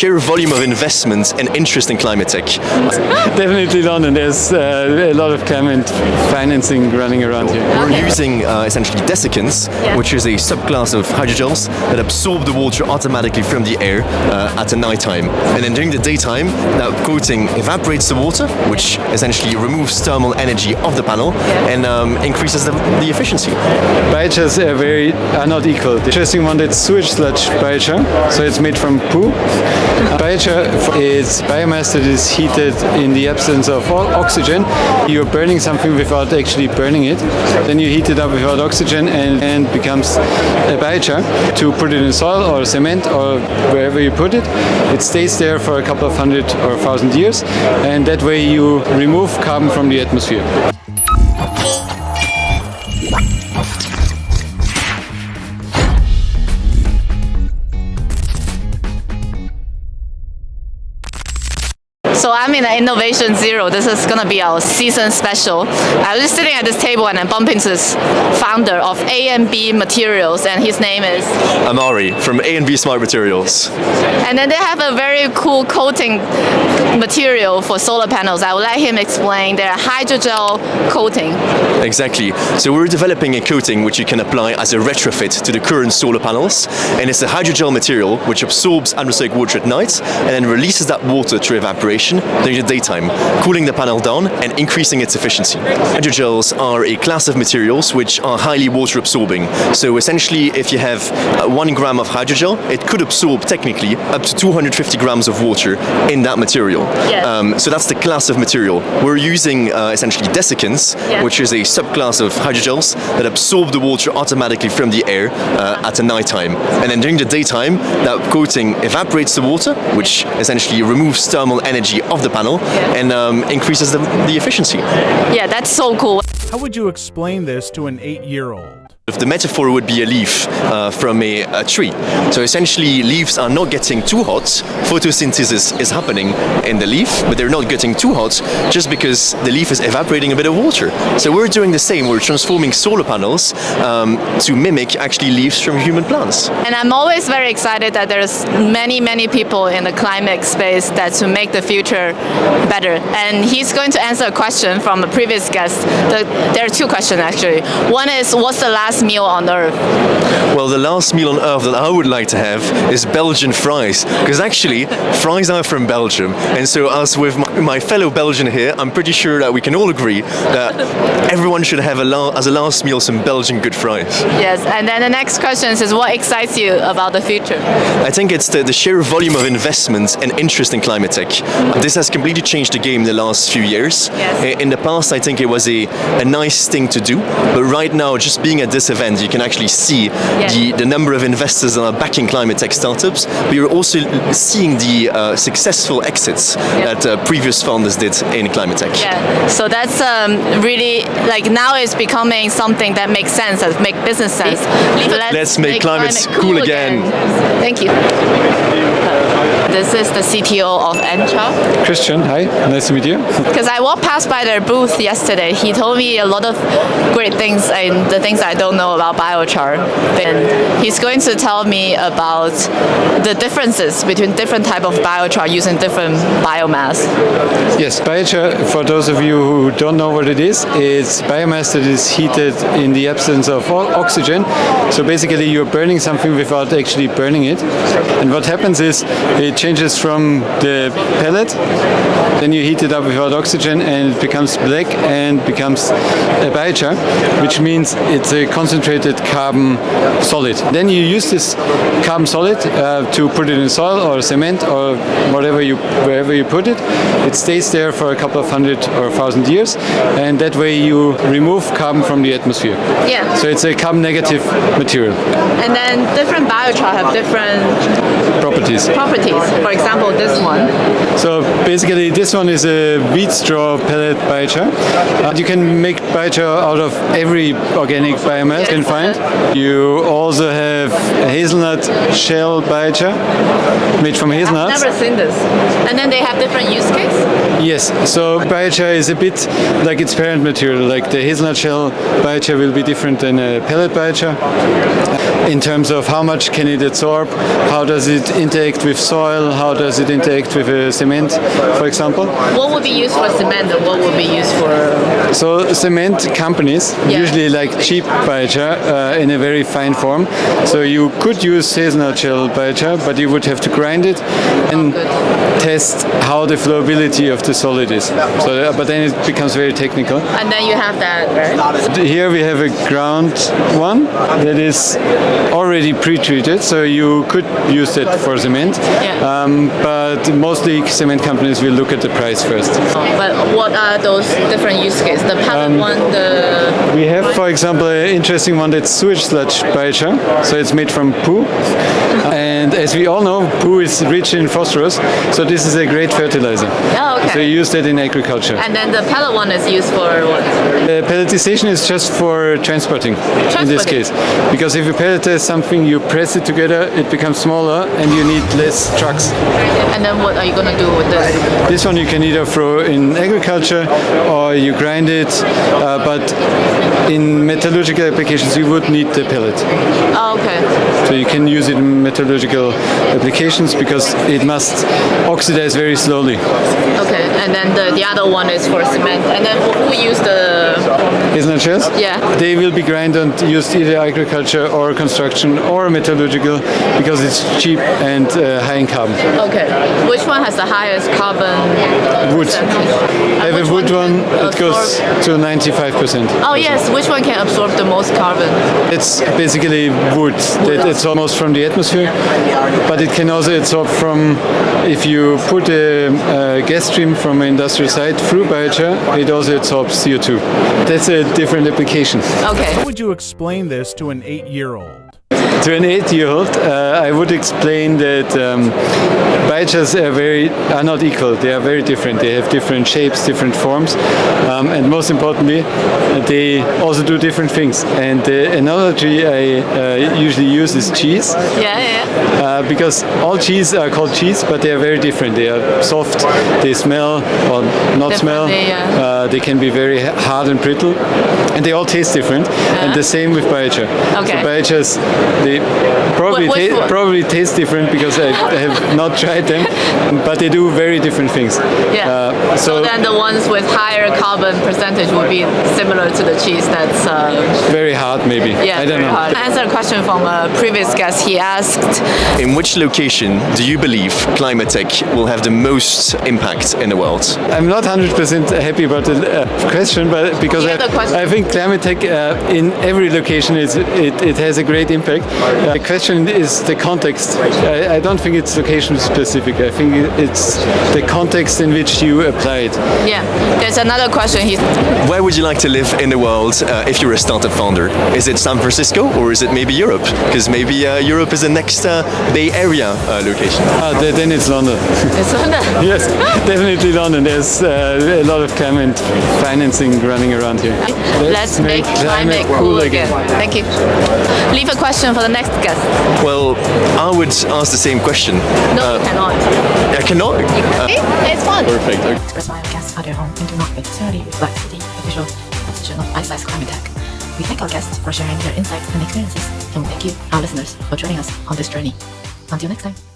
sheer volume of investment and interest in climate tech. Definitely London. There's a lot of climate financing running around here. We're using essentially desiccants, which is a subclass of hydrogels that absorb the water automatically from the air at the night time. And then during the daytime, that coating evaporates the water, which essentially removes thermal energy of the panel and increases the efficiency. Biochars are not equal. The interesting one that's sewage sludge biochar, so it's made from poo. Biochar is biomass that is heated in the absence of oxygen. You're burning something without actually burning it. Then you heat it up without oxygen and becomes a biochar. To put it in soil or cement or wherever you put it, it stays there for a couple of hundred or 1,000 years, and that way you remove carbon from the atmosphere. So I'm in Innovation Zero. This is going to be our season special. I was just sitting at this table and I bumped into this founder of A&B Materials, and his name is Amari from A&B Smart Materials. And then they have a very cool coating material for solar panels. I will let him explain their hydrogel coating. Exactly. So we're developing a coating which you can apply as a retrofit to the current solar panels, and it's a hydrogel material which absorbs atmospheric water at night and then releases that water through evaporation during the daytime, cooling the panel down and increasing its efficiency. Hydrogels are a class of materials which are highly water absorbing. So essentially, if you have 1 gram of hydrogel, it could absorb technically up to 250 grams of water in that material. So that's the class of material. We're using essentially desiccants, which is a subclass of hydrogels that absorb the water automatically from the air at the night time. And then during the daytime, that coating evaporates the water, which essentially removes thermal energy of the panel and increases the efficiency. Yeah, that's so cool. How would you explain this to an 8-year-old? If the metaphor would be a leaf from a tree. So essentially, leaves are not getting too hot. Photosynthesis is happening in the leaf, but they're not getting too hot just because the leaf is evaporating a bit of water. So we're doing the same. We're transforming solar panels to mimic actually leaves from human plants. And I'm always very excited that there's many people in the climate space that to make the future better. And he's going to answer a question from a previous guest. There are 2 questions actually. One is, what's the last meal on Earth? Well, the last meal on Earth that I would like to have is Belgian fries, because actually fries are from Belgium, and so as with my fellow Belgian here, I'm pretty sure that we can all agree that everyone should have as a last meal some Belgian good fries. Yes, and then the next question is, what excites you about the future? I think it's the sheer volume of investment and interest in climate tech. This has completely changed the game in the last few years. In the past, I think it was a nice thing to do, but right now, just being at this event, you can actually see the number of investors that are backing climate tech startups, but you're also seeing the successful exits that previous founders did in climate tech. Yeah, so that's really, like, now it's becoming something that makes sense, that make business sense. Let's make climate cool again. Thank you. This is the CTO of ENCHAR. Christian, hi, nice to meet you. Because I walked past by their booth yesterday, he told me a lot of great things and the things I don't know about biochar. And he's going to tell me about the differences between different type of biochar using different biomass. Yes, biochar, for those of you who don't know what it is, it's biomass that is heated in the absence of oxygen. So basically you're burning something without actually burning it. And what happens is it changes from the pellet, then you heat it up without oxygen and it becomes black and becomes a biochar, which means it's a concentrated carbon solid. Then you use this carbon solid to put it in soil or cement or wherever you put it. It stays there for a couple of hundred or 1,000 years, and that way you remove carbon from the atmosphere. Yeah. So it's a carbon negative material. And then different biochar have different properties. For example, this one. So basically this one is a wheat straw pellet biochar. You can make biochar out of every organic biomass you can find. You also have a hazelnut shell biochar made from hazelnuts. I've never seen this. And then they have different use case? Yes, so biochar is a bit like its parent material. Like the hazelnut shell biochar will be different than a pellet biochar in terms of how much can it absorb, how does it interact with soil? How does it interact with cement, for example? What would be used for cement and what would be used for? So cement companies usually like cheap biochar in a very fine form. So you could use seasonal gel biochar, but you would have to grind it and test how the flowability of the solid is. So, but then it becomes very technical. And then you have that, right? Here we have a ground one that is already pre-treated, so you could use that for cement. But mostly cement companies will look at the price first. But what are those different use cases? The pellet one, We have, for example, an interesting one that's sewage sludge biochar. So it's made from poo. And as we all know, poo is rich in phosphorus, so this is a great fertilizer. Oh, okay. So you use that in agriculture. And then the pellet one is used for what? Pelletization is just for transporting in this case. Because if you pelletize something, you press it together, it becomes smaller, and you need less trucks. And then what are you going to do with this? This one you can either throw in agriculture or you grind it, but in metallurgical applications you would need the pellet. Oh, okay. So you can use it in metallurgical applications because it must oxidize very slowly. Okay, and then the other one is for cement. And then who use the... Isn't it just? Yeah. They will be ground and used either agriculture or construction or metallurgical because it's cheap and high in carbon. Okay. Which one has the highest carbon? Wood. I have a wood one, it goes to 95%. Oh yes, which one can absorb the most carbon? It's basically wood. It's almost from the atmosphere, but it can also absorb from, if you put a gas stream from an industrial site through biochar, it also absorbs CO2. That's a different application. Okay. How would you explain this to an 8-year-old? To an 8-year-old, I would explain that biochars are not equal. They are very different. They have different shapes, different forms, and most importantly, they also do different things. And the analogy I usually use is cheese. Because all cheese are called cheese, but they are very different. They are soft, they smell or not smell. They can be very hard and brittle, and they all taste different. And the same with biochar. Okay. So biochars, they probably taste different because I have not tried them, but they do very different things. So then the ones with higher carbon percentage would be similar to the cheese that's very hard, maybe. I don't know. Hard. I answered a question from a previous guest. He asked, in which location do you believe climate tech will have the most impact in the world? I'm not 100% happy about the question, but because I think climate tech in every location it has a great impact. The question is the context. I don't think it's location specific. I think it's the context in which you apply it. Yeah, there's another question here. Where would you like to live in the world if you're a startup founder? Is it San Francisco or is it maybe Europe? Because maybe Europe is the next Bay Area location. Then it's London. It's London? Yes, definitely London. There's a lot of climate financing running around here. Let's make climate cool again. Thank you. Leave a question for the next guest. Well, I would ask the same question. No, you cannot. I cannot? It's fun. Perfect. Express biogas at their home and do not necessarily reflect the official position of Ice Climate Tech. We thank our guests for sharing their insights and experiences, and we thank you, our listeners, for joining us on this journey. Until next time.